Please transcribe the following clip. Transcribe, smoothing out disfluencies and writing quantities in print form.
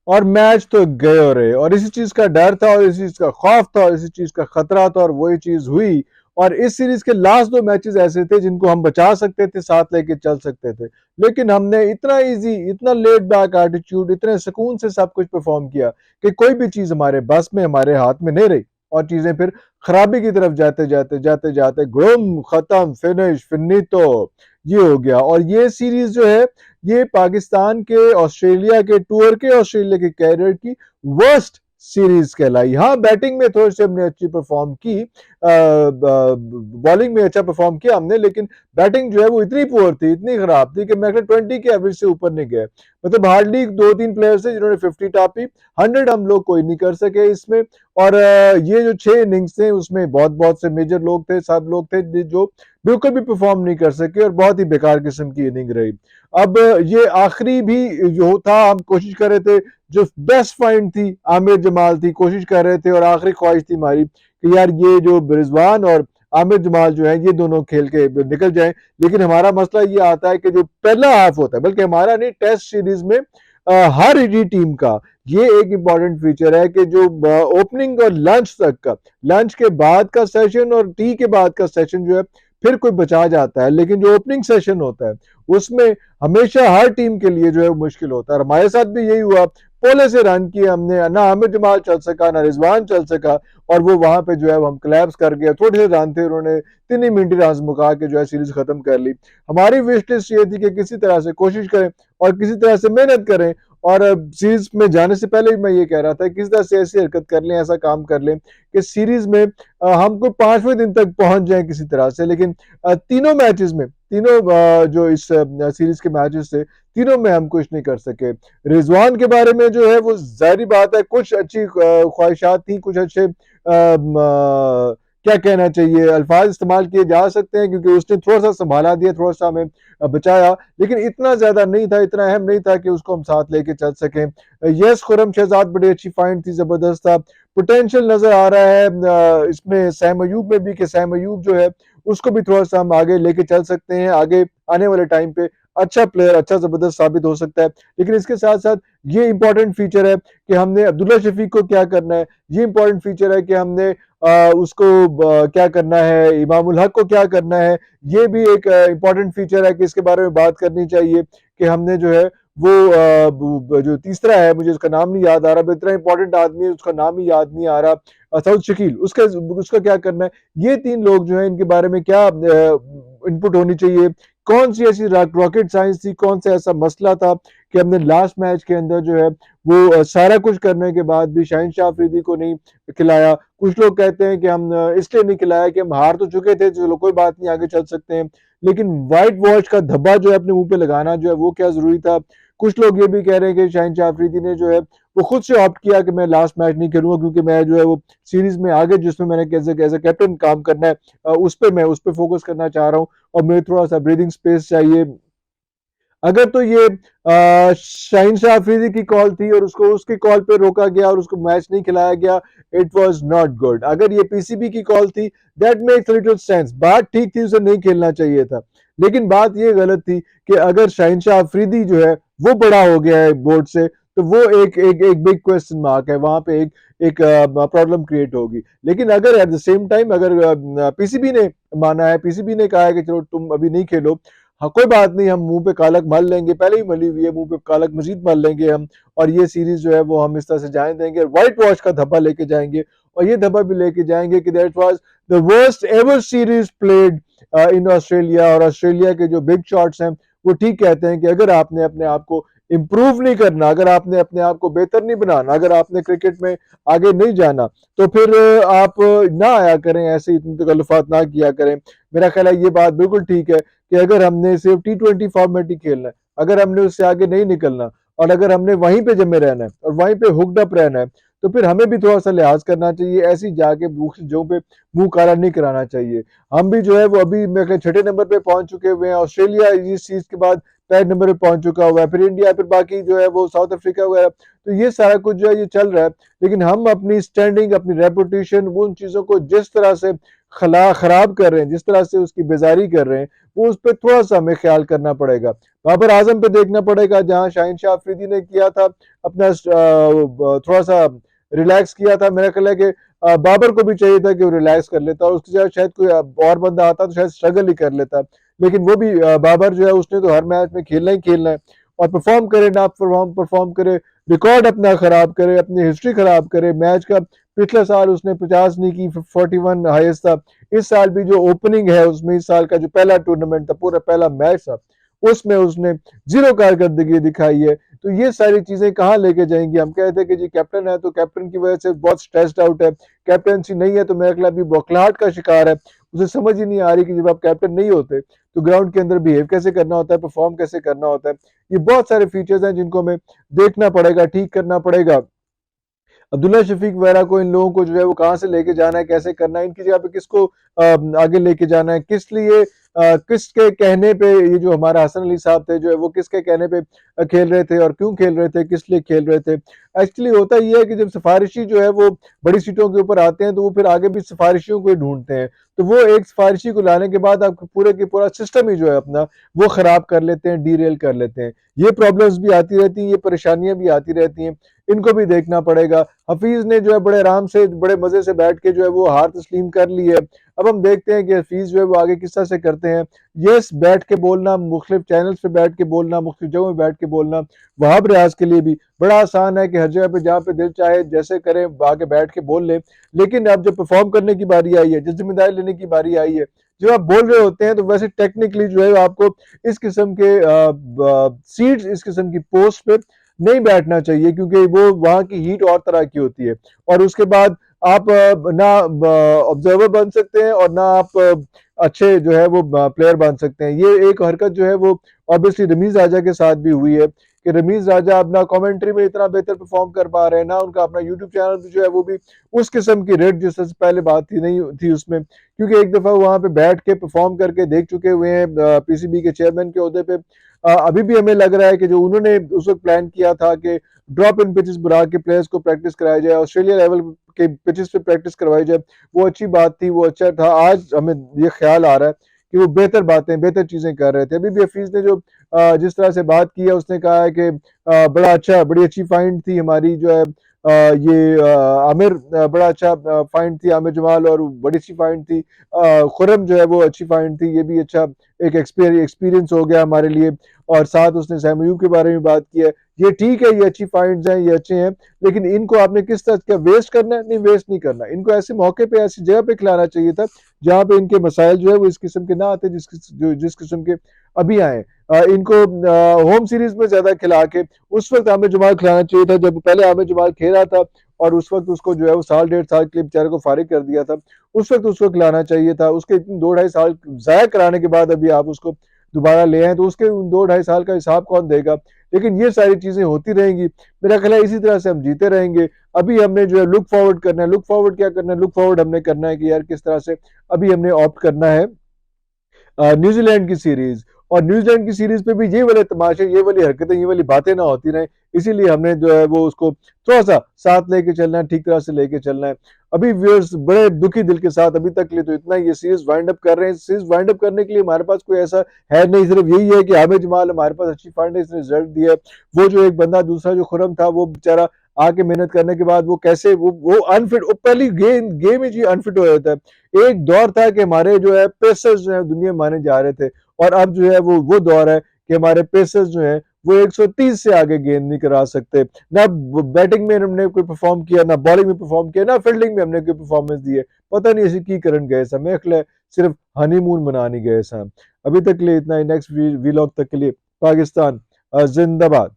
और मैच तो गए हो रहे, और इसी चीज का डर था और इसी चीज का खौफ था और इसी चीज का खतरा था, और वही चीज हुई। और इस सीरीज के लास्ट दो मैचेस ऐसे थे जिनको हम बचा सकते थे, साथ लेके चल सकते थे, लेकिन हमने इतना इजी, इतना लेट बैक एटीट्यूड, इतने सुकून से सब कुछ परफॉर्म किया कि कोई भी चीज हमारे बस में, हमारे हाथ में नहीं रही, और चीजें फिर खराबी की तरफ जाते जाते जाते जाते गुम, खत्म, फिनिश, फिनितो, ये हो गया। और ये सीरीज जो है, ये पाकिस्तान के ऑस्ट्रेलिया के टूर के, ऑस्ट्रेलिया के कैरियर की वर्स्ट सीरीज कहलाई। हाँ, बैटिंग में थोड़ी सी हमने अच्छी परफॉर्म की, बॉलिंग में अच्छा परफॉर्म किया हमने, लेकिन बैटिंग जो है वो इतनी पुअर थी, इतनी खराब थी कि मैं 20 के एवरेज से ऊपर नहीं गए। मतलब हार्डली दो तीन प्लेयर्स थे जिन्होंने 50 टापी, 100 हम लोग कोई नहीं कर सके इसमें। और ये जो 6 इनिंग्स थे उसमें बहुत बहुत से मेजर लोग थे, सब लोग थे जो बिल्कुल भी परफॉर्म नहीं कर सके, और बहुत ही बेकार किस्म की इनिंग रही। अब ये आखिरी भी जो था, हम कोशिश कर रहे थे, जो बेस्ट फाइंड थी आमिर जमाल थी, कोशिश कर रहे थे और आखिरी ख्वाहिश थी हमारी कि यार ये जो रिजवान और आमिर जमाल जो है ये दोनों खेल के निकल जाएं। लेकिन हमारा मसला ये आता है कि जो पहला हाफ होता है, बल्कि हमारा नहीं, टेस्ट सीरीज में हर ही टीम का ये एक इंपॉर्टेंट फीचर है कि जो ओपनिंग और लंच तक का, लंच के बाद का सेशन और टी के बाद का सेशन जो है फिर कोई बचा जाता है, लेकिन जो ओपनिंग सेशन होता है उसमें हमेशा हर टीम के लिए जो है मुश्किल होता है। और हमारे साथ भी यही हुआ, पोले से रन किए हमने, ना आमिर जमाल चल सका, ना रिजवान चल सका, और वो वहां पे जो है हम क्लैप्स कर गए। थोड़े से रन थे, उन्होंने 3 ही मिनट रन मुका के जो है सीरीज खत्म कर ली। हमारी विश लिस्ट ये थी कि किसी तरह से कोशिश करें और किसी तरह से मेहनत करें, और सीरीज में जाने से पहले भी मैं ये कह रहा था किसी तरह से ऐसी हरकत कर लें, ऐसा काम कर लें कि सीरीज में हम कोई 5वें दिन तक पहुंच जाए किसी तरह से। लेकिन तीनों मैचेस में, तीनों जो इस सीरीज के मैचेस थे, तीनों में हम कुछ नहीं कर सके। रिजवान के बारे में जो है वो जाहिर बात है, कुछ अच्छी ख्वाहिशात थी, कुछ अच्छे क्या कहना चाहिए, अल्फाज इस्तेमाल किए जा सकते हैं, क्योंकि उसने थोड़ा सा संभाला दिया, थोड़ा सा हमें बचाया, लेकिन इतना ज्यादा नहीं था, इतना अहम नहीं था कि उसको हम साथ लेके चल सकें। यस, खुरम शहजाद बड़ी अच्छी फाइंड थी, जबरदस्त था, पोटेंशियल नजर आ रहा है इसमें सैम अयूब में भी, कि सैम अयूब जो है उसको भी थोड़ा सा हम आगे लेके चल सकते हैं, आगे आने वाले टाइम पे अच्छा प्लेयर, अच्छा जबरदस्त साबित हो सकता है। लेकिन इसके साथ साथ ये इंपॉर्टेंट फीचर है कि हमने अब्दुल्ला शफीक को क्या करना है, ये इंपॉर्टेंट फीचर है कि हमने उसको क्या करना है, इमामुल हक को क्या करना है, ये भी एक इंपॉर्टेंट फीचर है कि इसके बारे में बात करनी चाहिए कि हमने जो है वो जो तीसरा है, मुझे उसका नाम नहीं याद आ रहा, इतना इंपॉर्टेंट आदमी है उसका नाम ही याद नहीं आ रहा, सऊद शकील, उसका उसका क्या करना है। ये 3 लोग जो है इनके बारे में क्या इनपुट होनी चाहिए, कौन सी ऐसी रॉकेट साइंस थी, कौन सा ऐसा मसला था कि हमने लास्ट मैच के अंदर जो है वो सारा कुछ करने के बाद भी शाहीन शाह अफरीदी को नहीं खिलाया। कुछ लोग कहते हैं कि हम इसलिए नहीं खिलाया कि हम हार तो चुके थे, चलो कोई बात नहीं, आगे चल सकते हैं, लेकिन व्हाइट वॉश का धब्बा जो है अपने मुंह पे लगाना जो है वो क्या जरूरी था। कुछ लोग ये भी कह रहे हैं कि शाहीन शाह अफरीदी ने जो है वो खुद से ऑप्ट किया कि मैं लास्ट मैच नहीं खेलूंगा, क्योंकि मैं जो है वो सीरीज में आगे जिसमें मैंने एज ए कैप्टन काम करना है उस पर फोकस करना चाह रहा हूँ, और मुझे थोड़ा सा ब्रीदिंग स्पेस चाहिए। अगर तो ये शाहीन शाह अफरीदी की कॉल थी और उसको उसकी कॉल पे रोका गया और उसको मैच नहीं खिलाया गया, इट वाज नॉट गुड। अगर ये पीसीबी की कॉल थी, दैट मेक्स लिटिल सेंस, बात ठीक थी, उसे नहीं खेलना चाहिए था। लेकिन बात ये गलत थी कि अगर शाहीन शाह अफरीदी जो है वो बड़ा हो गया है बोर्ड से, तो वो एक एक एक बिग क्वेश्चन मार्क है, वहां पे एक एक प्रॉब्लम क्रिएट होगी। लेकिन अगर एट द सेम टाइम अगर पीसीबी ने माना है, पीसीबी ने कहा है कि चलो तुम अभी नहीं खेलो, हाँ कोई बात नहीं, हम मुंह पे कालक मल लेंगे, पहले ही मली हुई है, मुंह पे कालक मजीद मल लेंगे हम, और ये सीरीज जो है वो हम इस तरह से जाने देंगे, व्हाइट वॉश का धब्बा लेके जाएंगे, और ये धब्बा भी लेके जाएंगे कि that was the worst ever series played in Australia. और ऑस्ट्रेलिया के जो बिग शॉट्स हैं वो ठीक कहते हैं कि अगर आपने अपने आप को इम्प्रूव नहीं करना, अगर आपने अपने आप को बेहतर नहीं बनाना, अगर आपने क्रिकेट में आगे नहीं जाना, तो फिर आप ना आया करें, ऐसे इतनी तकल्लुफात ना किया करें। मेरा ख्याल है ये बात बिल्कुल ठीक है कि अगर हमने सिर्फ T20 फॉर्मेट ही खेलना है, अगर हमने उससे आगे नहीं निकलना, और अगर हमने वहीं पे जमे रहना है और वहीं पे हुक्ड अप रहना है, तो फिर हमें भी थोड़ा सा लिहाज करना चाहिए, ऐसी जाके जो पे मुंह काला नहीं कराना चाहिए। हम भी जो है वो अभी मेरे 6 नंबर पे पहुंच चुके हुए हैं, ऑस्ट्रेलिया इस चीज के बाद 5 नंबर पे पहुंच चुका हुआ है, फिर इंडिया, फिर बाकी जो है वो साउथ अफ्रीका वगैरह, तो ये सारा कुछ जो है ये चल रहा है। लेकिन हम अपनी स्टैंडिंग, अपनी रेपुटेशन, उन चीजों को जिस तरह से खराब कर रहे हैं, जिस तरह से उसकी बेजारी कर रहे हैं, वो उस पर थोड़ा सा हमें ख्याल करना पड़ेगा। बाबर आजम पे देखना पड़ेगा, जहाँ शाहीन शाह अफरीदी ने किया था अपना थोड़ा सा रिलैक्स किया था। मेरा ख्याल है कि बाबर को भी चाहिए था कि वो रिलैक्स कर लेता, और उसकी जगह शायद कोई और बंदा आता तो शायद स्ट्रगल ही कर लेता। लेकिन वो भी बाबर जो है उसने तो हर मैच में खेलना ही खेलना है, और परफॉर्म करे ना परफॉर्म परफॉर्म करे, रिकॉर्ड अपना खराब करे, अपनी हिस्ट्री खराब करे। मैच का पिछले साल उसने 50 नहीं की, 41 हाईएस्ट था। इस साल भी जो ओपनिंग है उसमें, इस साल का जो पहला टूर्नामेंट था, पूरा पहला मैच था, उसमें उसने जीरो कारकर्दगी दिखाई है। तो ये सारी चीजें कहाँ लेके जाएंगी? हम कहते हैं कि जी कैप्टन है तो कैप्टन की वजह से बहुत स्ट्रेस्ड आउट है, कैप्टनसी नहीं है तो मेरा ख्याल अभी बौखलाहट का शिकार है। उसे समझ ही नहीं आ रही कि जब आप कैप्टन नहीं होते तो ग्राउंड के अंदर बिहेव कैसे करना होता है, परफॉर्म कैसे करना होता है। ये बहुत सारे फीचर्स हैं जिनको हमें देखना पड़ेगा, ठीक करना पड़ेगा। अब्दुल्ला शफीक वगैरह को, इन लोगों को जो है वो कहाँ से लेके जाना है, कैसे करना है, इनकी जगह पे किसको आगे लेके जाना है, किस लिए, किसके कहने पे ये जो हमारा हसन अली साहब थे जो है वो किसके कहने पे खेल रहे थे, और क्यों खेल रहे थे, किस लिए खेल रहे थे। एक्चुअली होता ये है कि जब सिफारिशी जो है वो बड़ी सीटों के ऊपर आते हैं तो वो फिर आगे भी सिफारिशियों को ही ढूंढते हैं। तो वो एक सिफारिशी को लाने के बाद आपको पूरे के पूरा सिस्टम ही जो है अपना वो खराब कर लेते हैं, डीरेल कर लेते हैं। ये प्रॉब्लम्स भी आती रहती हैं, ये परेशानियां भी आती रहती हैं, इनको भी देखना पड़ेगा। हफीज ने जो है बड़े आराम से, बड़े मजे से बैठ के जो है वो हार तस्लीम कर ली है। अब हम देखते हैं कि हफीज जो है वो आगे किस तरह से करते हैं। यस, बैठ के बोलना, मुख्तलिफ चैनल्स पे बैठ के बोलना, मुख्तलिफ जगहों में बैठ के बोलना वहाब रियाज के लिए भी बड़ा आसान है कि हर जगह पे जहाँ पे दिल चाहे जैसे करें आके बैठ के बोल ले। लेकिन अब जब परफॉर्म करने की बारी आई है, जब जिम्मेदारी लेने की बारी आई है, जब आप बोल रहे होते हैं, तो वैसे टेक्निकली जो है आपको इस किस्म के सीट्स, इस किस्म की पोस्ट पे नहीं बैठना चाहिए, क्योंकि वो वहाँ की हीट और तरह की होती है। और उसके बाद आप ना ऑब्जर्वर बन सकते हैं, और ना आप अच्छे जो है वो प्लेयर बन सकते हैं। ये एक हरकत जो है वो ऑब्वियसली रमीज राजा के साथ भी हुई है, कि रमीज राजा अपना कमेंट्री में इतना बेहतर परफॉर्म कर पा रहे हैं ना, उनका अपना यूट्यूब चैनल भी जो है वो भी उस किस्म की रेट जिस से पहले बात थी नहीं थी उसमें, क्योंकि एक दफा वहां पे बैठ के परफॉर्म करके देख चुके हुए हैं पीसीबी के चेयरमैन के ओहदे पे। अभी भी हमें लग रहा है कि जो उन्होंने उस वक्त प्लान किया था कि ड्रॉप इन पिचेस बुला के प्लेयर्स को प्रैक्टिस कराया जाए, ऑस्ट्रेलिया लेवल के पिचेस पे प्रैक्टिस करवाई जाए, वो अच्छी बात थी, वो अच्छा था। आज हमें ये ख्याल आ रहा है कि वो बेहतर बातें, बेहतर चीजें कर रहे थे। अभी भी हफीज ने जो जिस तरह से बात की है, उसने कहा है कि बड़ा अच्छा, बड़ी अच्छी फाइंड थी हमारी जो है ये आमिर, बड़ा अच्छा फाइंड थी आमिर जमाल, और बड़ी अच्छी फाइंड थी खुरम जो है वो अच्छी फाइंड थी। ये भी अच्छा एक एक्सपीरियंस हो गया हमारे लिए। और साथ उसने सैम अयूब के बारे में बात की है। ये ठीक है, ये अच्छी फाइंड्स हैं, ये अच्छे हैं, लेकिन इनको आपने किस तरह का वेस्ट करना है? नहीं, वेस्ट नहीं करना। इनको ऐसे मौके पे, ऐसी जगह पे खिलाना चाहिए था जहाँ पे इनके मसाइल जो है वो इस किस्म के ना आते, जिस किस्म के अभी आए। इनको होम सीरीज में ज्यादा खिला के उस वक्त आमिर जमाल खिलाना चाहिए था, जब पहले आमिर जमाल खेल रहा था, और उस वक्त उसको जो है वो साल 1.5 साल के लिए बेचारे को फारिग कर दिया था। उस वक्त उसको खिलाना चाहिए था। उसके 2-2.5 साल जाया कराने के बाद अभी आप उसको दोबारा ले आए, तो उसके उन 2-2.5 साल का हिसाब कौन देगा? लेकिन ये सारी चीजें होती रहेंगी। मेरा ख्याल है इसी तरह से हम जीते रहेंगे। अभी हमने जो है लुक फॉरवर्ड करना है। लुक फॉरवर्ड क्या करना है? लुक फॉरवर्ड हमने करना है कि यार किस तरह से अभी हमने ऑप्ट करना है न्यूजीलैंड की सीरीज। और न्यूजीलैंड की सीरीज पे भी ये वाले तमाशे, ये वाली हरकतें, ये वाली बातें ना होती रहे, इसीलिए हमने जो है वो उसको थोड़ा सा साथ लेके चलना है, ठीक तरह से लेके चलना है। अभी व्यूअर्स बड़े दुखी दिल के साथ अभी तक के लिए तो इतना ये सीरीज वाइंड अप कर रहे हैं। सीरीज वाइंड अप करने के लिए हमारे पास कोई ऐसा है नहीं, सिर्फ यही है कि आमिर जमाल हमारे पास अच्छी फंड है, इसने रिजल्ट दिया। वो जो एक बंदा दूसरा जो खुरम था, वो बेचारा आके मेहनत करने के बाद वो कैसे वो अनफिट, वो पहली गेम ही जी अनफिट हो जाता है। एक दौर था कि हमारे जो है पेसर्स जो है दुनिया माने जा रहे थे, और अब जो है वो दौर है कि हमारे पेसर्स जो है वो 130 से आगे गेंद नहीं करा सकते। ना बैटिंग में हमने कोई परफॉर्म किया, ना बॉलिंग में परफॉर्म किया, ना फील्डिंग में हमने कोई परफॉर्मेंस दी है। पता नहीं ऐसी की करन गए सा, मैं अखले सिर्फ हनीमून मनाने गए सा। अभी तक के लिए इतना ही। नेक्स्ट वीलॉग तक के लिए पाकिस्तान जिंदाबाद।